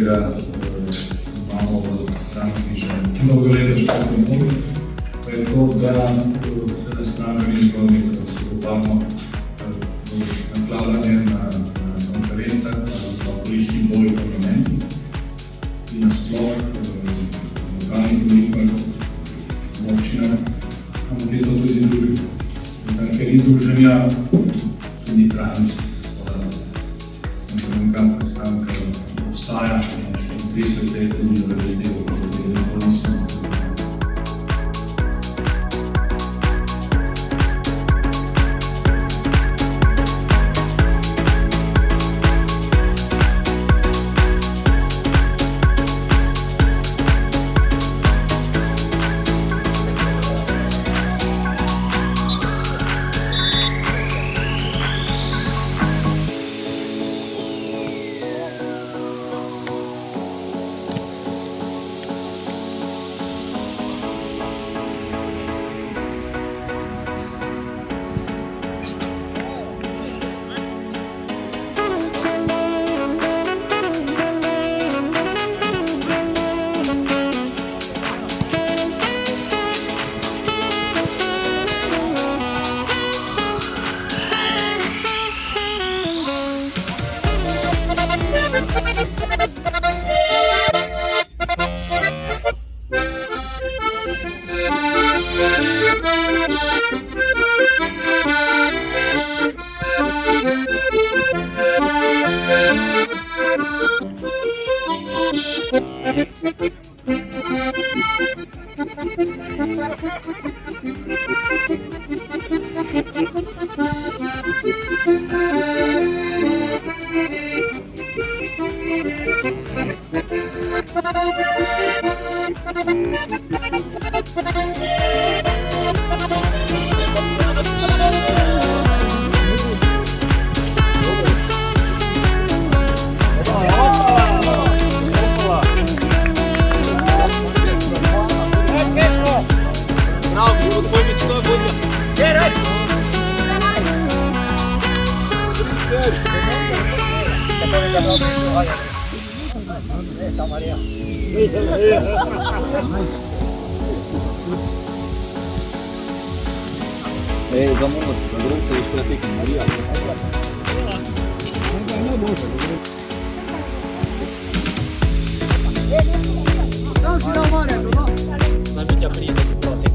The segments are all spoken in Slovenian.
katerega imamo v stranki že mnogo leta športni fond, pa je to, da stranka ni zgolj neko skupano nakladanje na konferencah, na političnih bojih v parlamentu in nasploh lokalnih volitvah v občinah, ampak je to tudi druženje. Ker ni druženja, tudi trajnost. Demokratska stranka obstaja 30 let in zaradi tega, kot je nismo. Zamornost, zadrug se jih pretek Marija. Nabitja priza ti protek.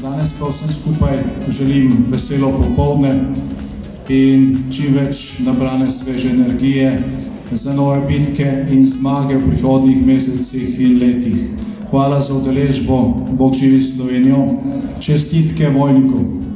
Danes pa vsem skupaj želim veselo popoldne in čim več nabrane sveže energije za nove bitke in zmage v prihodnjih mesecih in letih. Hvala za udeležbo, Bog živi Slovenijo, čestitke vojniku.